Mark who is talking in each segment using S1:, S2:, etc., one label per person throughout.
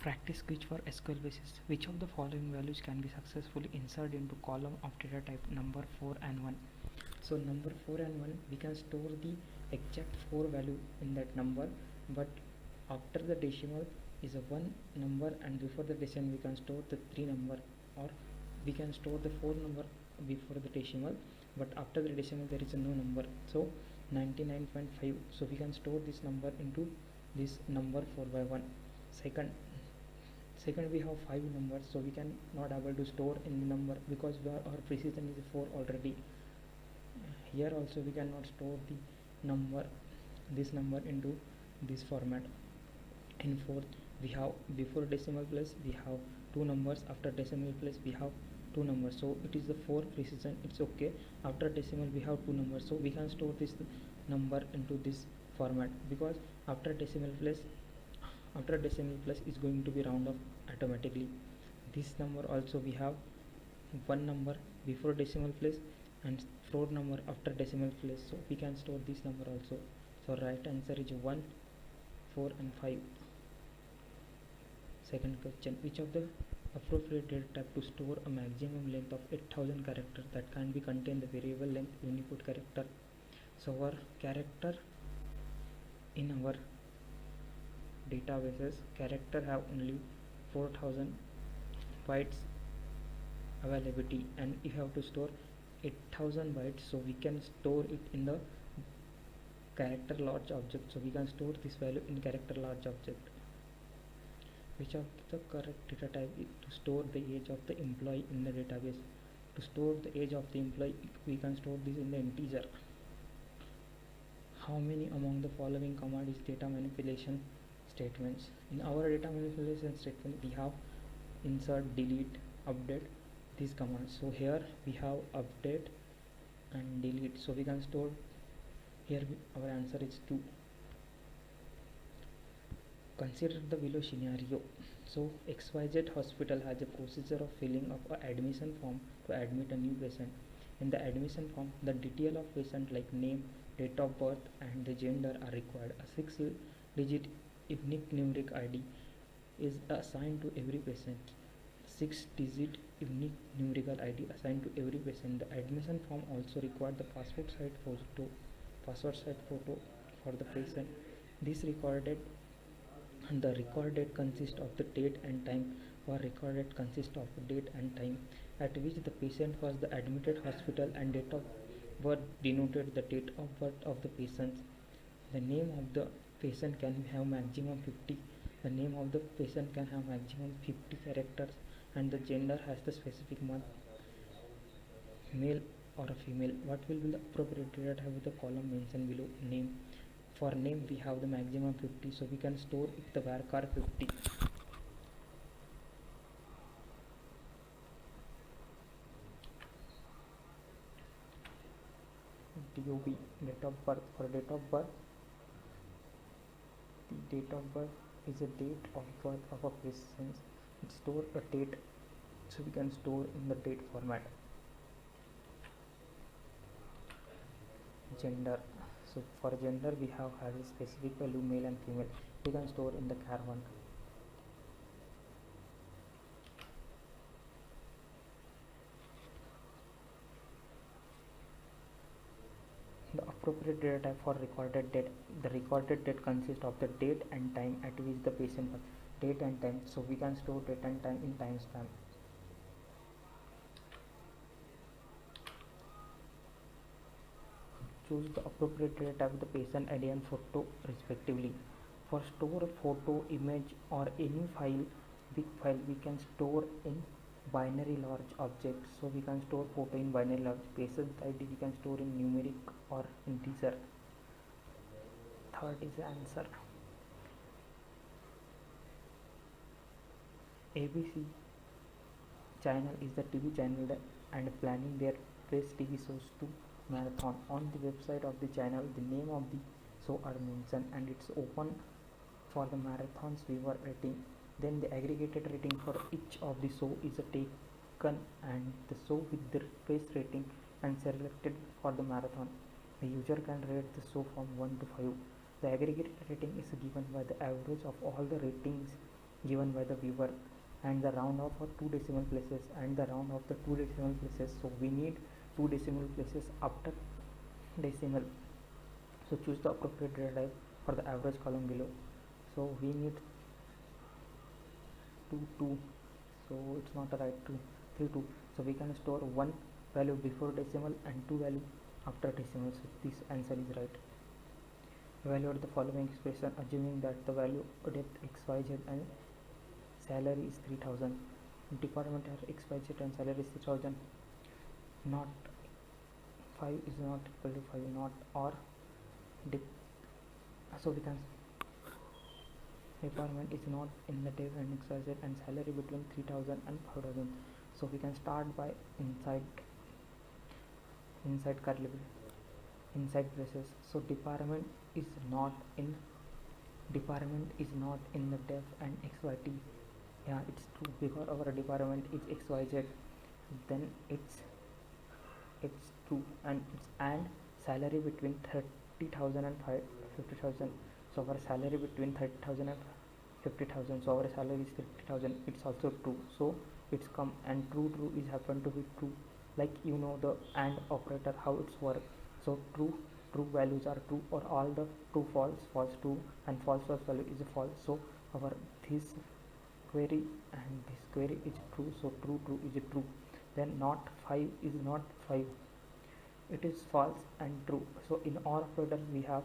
S1: Practice quiz for SQL basis. Which of the following values can be successfully inserted into column of data type number 4 and 1? So number 4 and 1, we can store the exact 4 value in that number, but after the decimal is a 1 number, and before the decimal we can store the 3 number, or we can store the 4 number before the decimal, but after the decimal there is a no number, so 99.5. so we can store this number into this number 4 by 1. Second we have 5 numbers, so we can not able to store in the number because our precision is 4 already. Here also we cannot store the number, this number into this format. In fourth, we have before decimal place we have 2 numbers, after decimal place we have 2 numbers, so it is the 4 precision, it's okay. After decimal we have 2 numbers, so we can store this number into this format, because after decimal place is going to be round up automatically. This number also we have 1 number before decimal place and 4 number after decimal place, so we can store this number also. So right answer is 1, 4 and 5. Second question, which of the appropriate data type to store a maximum length of 8000 characters that can be contained the variable length Unicode character? So our character in our databases, character have only 4000 bytes availability, and you have to store 8000 bytes, so we can store it in the character large object, so we can store this value in character large object. Which of the correct data type is to store the age of the employee in the database? To store the age of the employee, we can store this in the integer. How many among the following command is data manipulation statements? In our data manipulation statement we have insert, delete, update, these commands. So here we have update and delete, so we can store here our answer is 2. Consider the below scenario. So XYZ hospital has a procedure of filling up an admission form to admit a new patient. In the admission form, the detail of patient like name, date of birth and the gender are required. A 6-digit unique numeric ID is assigned to every patient. 6-digit unique numerical ID assigned to every patient. The admission form also required the password size photo for the patient. The record date consists of the date and time, or record date consists of the date and time at which the patient was the admitted hospital, and date of birth denoted the date of birth of the patient. The name of the patient can have maximum 50. The name of the patient can have maximum 50 characters, and the gender has the specific month, male or a female. What will be the appropriate data type with the column mentioned below? Name. For name we have the maximum 50, so we can store it the varchar 50. DOB, date of birth. For date of birth, the date of birth is a date of birth of a person. It store a date, so we can store in the date format. Gender. So for gender we have has a specific value male and female, we can store in the char 1. The appropriate data type for recorded date. The recorded date consists of the date and time at which the patient was. Date and time, so we can store date and time in timestamp. Choose the appropriate data type with the patient ID and photo respectively. For store a photo, image or any file, big file, we can store in binary large object, so we can store photo in binary large. Patient ID we can store in numeric or integer. Third is the answer. ABC channel is the TV channel and planning their best TV shows to marathon. On the website of the channel, the name of the show are mentioned, and it's open for the marathon's viewer rating. Then the aggregated rating for each of the show is taken, and the show with the best rating and selected for the marathon. The user can rate the show from 1 to 5. The aggregate rating is given by the average of all the ratings given by the viewer, and the round off for two decimal places and the round of the two decimal places. So we need two decimal places after decimal. So choose the appropriate data type for the average column below. So we need 2 so it's not a right 2 3 2. So we can store one value before decimal and two value after decimal. So this answer is right. Evaluate the following expression assuming that the value depth xyz and salary is 3000. Department are xyz and salary is 3000. Not 5 is not equal to 5, not or so we can department is not in the depth and xyz and salary between 3000 and 5000. So we can start by inside curly inside braces. So department is not in the depth and xyt. Yeah, it's true because our department is xyz, then it's true, and salary between 30,000 and 50,000. So our salary between 30,000 and 50,000. So our salary is 50,000. It's also true. So it's come, and true is happen to be true. Like you know the AND operator how it's work. So true values are true, or all the true false true, and false value is false. So our this query and this query is true. So true is true. Then not 5 is not 5. It is false and true. So in all operator we have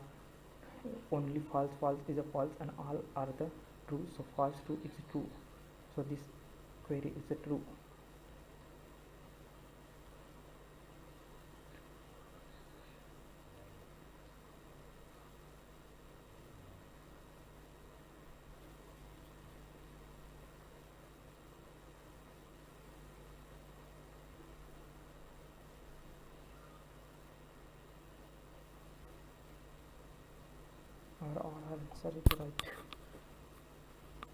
S1: only false is a false, and all are the true. So false true is true. So this query is a true. Our answer is right.